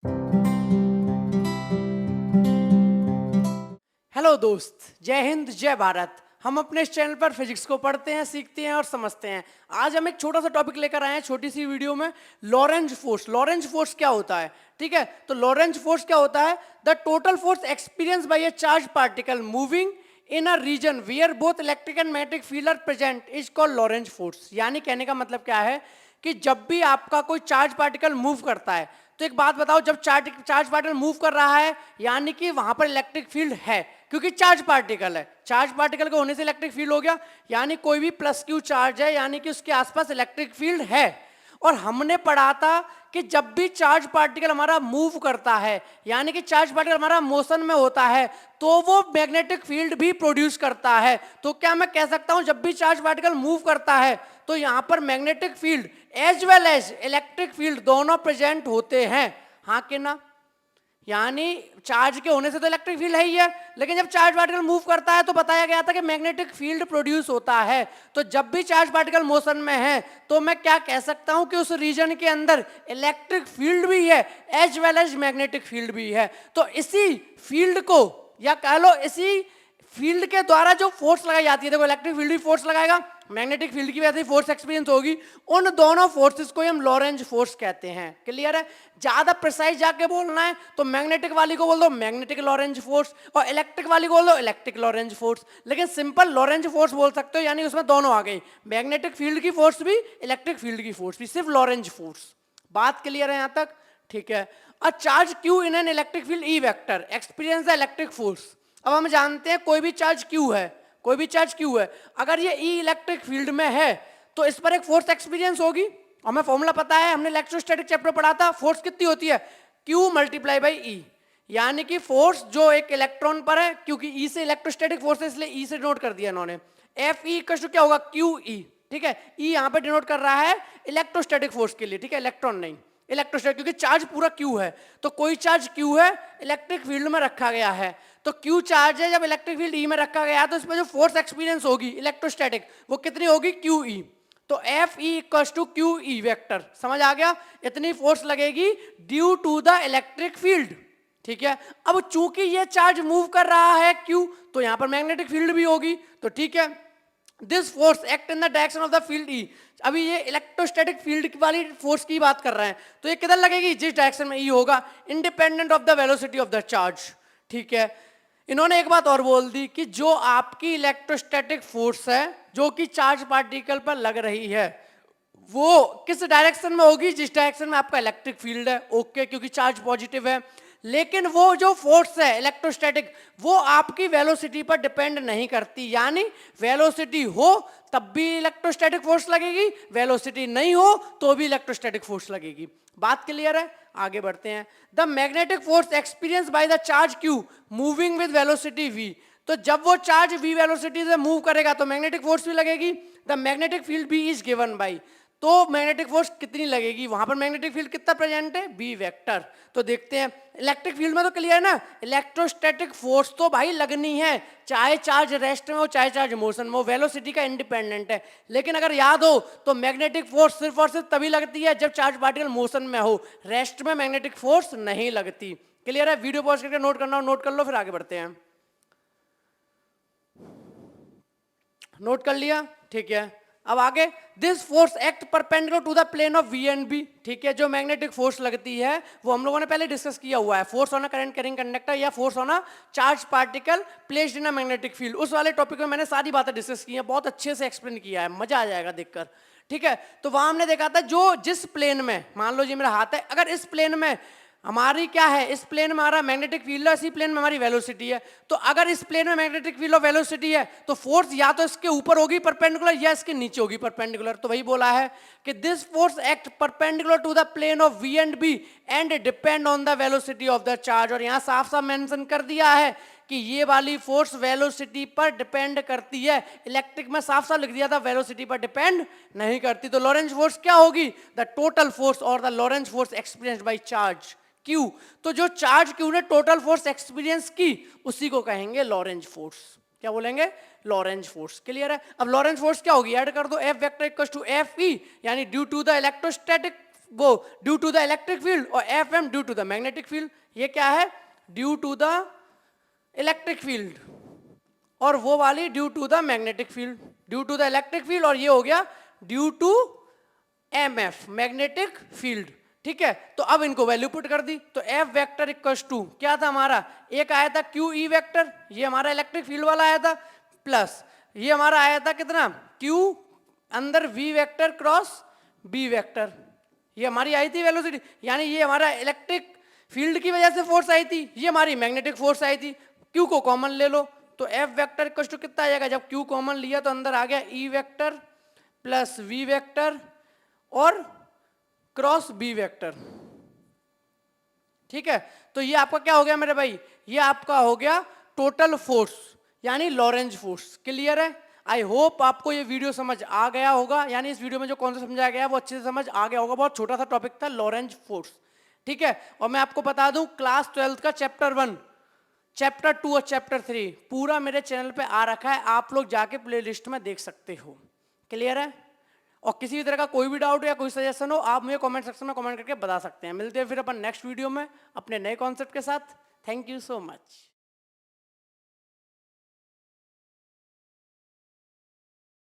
Hello दोस्त, जय हिंद जय भारत। हम अपने इस चैनल पर फिजिक्स को पढ़ते हैं, सीखते हैं और समझते हैं। आज हम एक छोटा सा टॉपिक लेकर आए हैं छोटी सी वीडियो में, लॉरेंज फोर्स। लॉरेंज फोर्स क्या होता है? ठीक है, तो लॉरेंज फोर्स क्या होता है? The total force experience by a charge particle moving in a region where both electric and magnetic field are present is called Lorentz force. यानी कहने का मतलब क्या है कि जब भी आपका कोई चार्ज पार्टिकल मूव करता है, तो एक बात बताओ, जब चार्ज पार्टिकल मूव कर रहा है यानी कि वहां पर इलेक्ट्रिक फील्ड है, क्योंकि चार्ज पार्टिकल है। चार्ज पार्टिकल के होने से इलेक्ट्रिक फील्ड हो गया, यानी कोई भी प्लस क्यू चार्ज है यानी कि उसके आसपास इलेक्ट्रिक फील्ड है। और हमने पढ़ा था कि जब भी चार्ज पार्टिकल हमारा मूव करता है यानी कि चार्ज पार्टिकल हमारा मोशन में होता है, तो वो मैग्नेटिक फील्ड भी प्रोड्यूस करता है। तो क्या मैं कह सकता हूं जब भी चार्ज पार्टिकल मूव करता है तो यहां पर magnetic field as well as electric field दोनों प्रेजेंट होते हैं? हाँ कि ना? यानी चार्ज के होने से तो इलेक्ट्रिक फील्ड है ही है, लेकिन जब चार्ज पार्टिकल मूव करता है तो बताया गया था कि मैग्नेटिक फील्ड प्रोड्यूस होता है। तो जब भी चार्ज पार्टिकल मोशन में है तो मैं क्या कह सकता हूं कि उस रीजन के अंदर इलेक्ट्रिक फील्ड भी है as well as magnetic field भी है। तो इसी फील्ड को, या कह लो इसी फील्ड के द्वारा जो फोर्स लगाई जाती है, देखो इलेक्ट्रिक फील्ड भी फोर्स लगाएगा, मैग्नेटिक फील्ड की वजह से फोर्स एक्सपीरियंस होगी, उन दोनों फोर्सेस को हम लॉरेंज फोर्स कहते हैं। क्लियर है? ज्यादा प्रिसाइज जाके बोलना है तो मैग्नेटिक वाली को बोल दो मैग्नेटिक लॉरेंज फोर्स, और इलेक्ट्रिक वाली को बोल दो इलेक्ट्रिक लॉरेंज फोर्स। लेकिन सिंपल लॉरेंज फोर्स बोल सकते हो, यानी उसमें दोनों आ गई, मैग्नेटिक फील्ड की फोर्स भी इलेक्ट्रिक फील्ड की फोर्स भी, सिर्फ लॉरेंज फोर्स। बात क्लियर है यहां तक? ठीक है। A charge Q in an electric field E vector experience the electric force. अब हम जानते हैं कोई भी चार्ज क्यू है, कोई भी चार्ज क्यू है, अगर ये ई इलेक्ट्रिक फील्ड में है तो इस पर एक फोर्स एक्सपीरियंस होगी। हमें फॉर्मूला पता है, हमने इलेक्ट्रोस्टैटिक चैप्टर पढ़ा था, फोर्स कितनी होती है? Q multiply by E. यानी कि फोर्स जो एक इलेक्ट्रॉन पर है, क्योंकि ई से इलेक्ट्रोस्टैटिक फोर्स है इसलिए ई से डिनोट कर दिया इन्होंने, एफ ई इक्वल टू क्या होगा? Q E. ठीक है, ई यहां पर डिनोट कर रहा है इलेक्ट्रोस्टैटिक फोर्स के लिए, ठीक है, इलेक्ट्रॉन नहीं, इलेक्ट्रोस्टैटिक, क्योंकि चार्ज पूरा क्यू है। तो कोई चार्ज क्यू है इलेक्ट्रिक फील्ड में रखा गया है, तो क्यू चार्ज है, जब इलेक्ट्रिक फील्ड ई में रखा गया है तो इसमें जो फोर्स एक्सपीरियंस होगी इलेक्ट्रोस्टैटिक, वो कितनी होगी? Q E. तो F E equal to Q E vector. समझ आ गया? इतनी फोर्स लगेगी due to the electric field. ठीक है, अब चूंकि ये चार्ज मूव कर रहा है क्यू, तो यहां पर मैग्नेटिक फील्ड भी होगी। तो ठीक है, this force act in the direction of the field E. अभी ये इलेक्ट्रोस्टैटिक फील्ड वाली फोर्स की बात कर रहे हैं, तो ये किधर लगेगी? जिस डायरेक्शन में ई होगा, independent of the velocity of the charge. ठीक है, इन्होंने एक बात और बोल दी कि जो आपकी इलेक्ट्रोस्टैटिक फोर्स है जो कि चार्ज पार्टिकल पर लग रही है, वो किस डायरेक्शन में होगी? जिस डायरेक्शन में आपका इलेक्ट्रिक फील्ड है। ओके, क्योंकि चार्ज पॉजिटिव है। लेकिन वो जो फोर्स है इलेक्ट्रोस्टैटिक, वो आपकी वेलोसिटी पर डिपेंड नहीं करती। यानी वेलोसिटी हो तब भी इलेक्ट्रोस्टैटिक फोर्स लगेगी, वेलोसिटी नहीं हो तो भी इलेक्ट्रोस्टैटिक फोर्स लगेगी। बात क्लियर है? आगे बढ़ते हैं। The magnetic force experience by the charge Q moving with velocity v। तो जब वो चार्ज v वेलोसिटी से मूव करेगा तो मैग्नेटिक फोर्स भी लगेगी। The magnetic field b is given by, तो मैग्नेटिक फोर्स कितनी लगेगी? वहां पर मैग्नेटिक फील्ड कितना प्रेजेंट है? B vector. तो देखते हैं, इलेक्ट्रिक फील्ड में तो क्लियर है ना, इलेक्ट्रोस्टैटिक फोर्स तो भाई लगनी है, चाहे चार्ज रेस्ट में हो चाहे चार्ज मोशन में हो, वेलोसिटी का इंडिपेंडेंट है। लेकिन अगर याद हो तो मैग्नेटिक फोर्स सिर्फ और सिर्फ तभी लगती है जब चार्ज पार्टिकल मोशन में हो, रेस्ट में मैग्नेटिक फोर्स नहीं लगती। क्लियर है? वीडियो पॉज करके नोट करना हो नोट कर लो, फिर आगे बढ़ते हैं। नोट कर लिया? ठीक है, अब आगे, this force act perpendicular to the plane of V and B. ठीक है, जो मैग्नेटिक फोर्स लगती है वो हम लोगों ने पहले डिस्कस किया हुआ है, force on a current carrying conductor या force on a charge particle placed in a magnetic field. उस वाले टॉपिक में मैंने सारी बातें डिस्कस की हैं, बहुत अच्छे से एक्सप्लेन किया है, मजा आ जाएगा देखकर। ठीक है, तो वहां हमने देखा था जो जिस प्लेन में, मान लो जी मेरा हाथ है, अगर इस प्लेन में हमारी क्या है, इस प्लेन में हमारा मैग्नेटिक फील्ड है, इसी प्लेन में हमारी वेलोसिटी है, तो अगर इस प्लेन में मैग्नेटिक फील्ड और वेलोसिटी है तो फोर्स या तो इसके ऊपर होगी परपेंडिकुलर या इसके नीचे होगी परपेंडिकुलर। तो वही बोला है कि this force act perpendicular to the plane of V and B and depend on the velocity of the charge. और यहां साफ साफ मेंशन कर दिया है कि ये वाली फोर्स वेलोसिटी पर डिपेंड करती है। इलेक्ट्रिक में साफ साफ लिख दिया था वेलोसिटी पर डिपेंड नहीं करती। तो लॉरेंज फोर्स क्या होगी? द टोटल फोर्स और the Lorentz force experienced by charge Q. तो जो चार्ज क्यू ने टोटल फोर्स एक्सपीरियंस की उसी को कहेंगे लॉरेंज फोर्स। क्या बोलेंगे? Lorentz force. क्लियर है? अब लॉरेंज फोर्स क्या होगी? ऐड कर दो, F vector equal to F E, यानी ड्यू टू द इलेक्ट्रोस्टैटिक वो due to the electric field, और F M due to the magnetic field. ये क्या है? Due to the electric field, और वो वाली due to the magnetic field, due to the electric field, और ये हो गया due to M F magnetic field. ठीक है, तो अब इनको वैल्यू पुट कर दी, तो एफ वेक्टर इक्वल्स टू क्या था हमारा, एक आया था क्यू ई वेक्टर, ये हमारा इलेक्ट्रिक फील्ड वाला आया था, प्लस ये हमारा आया था कितना, क्यू अंदर V vector cross B vector, ये हमारी आई थी वेलोसिटी, यानी ये हमारा इलेक्ट्रिक फील्ड की वजह से फोर्स आई थी, ये हमारी मैग्नेटिक फोर्स आई थी। क्यू को कॉमन ले लो, तो एफ वेक्टर इक्वल टू कितना आ जाएगा, जब क्यू कॉमन लिया तो अंदर आ गया E vector plus V vector और क्रॉस बी वेक्टर। ठीक है, तो ये आपका क्या हो गया मेरे भाई, ये आपका हो गया टोटल फोर्स यानी लॉरेंज फोर्स। क्लियर है? आई होप आपको ये वीडियो समझ आ गया होगा, यानी इस वीडियो में जो कौन सा समझाया गया वो अच्छे से समझ आ गया होगा। बहुत छोटा सा टॉपिक था लॉरेंज फोर्स। ठीक है, और मैं आपको बता दूं क्लास 12 का चैप्टर 1, चैप्टर 2 और चैप्टर 3 पूरा मेरे चैनल पे आ रखा है, आप लोग जाके प्लेलिस्ट में देख सकते हो। क्लियर है? और किसी भी तरह का कोई भी डाउट या कोई सजेशन हो आप मुझे कमेंट सेक्शन में कमेंट करके बता सकते हैं। मिलते हैं फिर अपन नेक्स्ट वीडियो में अपने नए कॉन्सेप्ट के साथ। Thank you so much.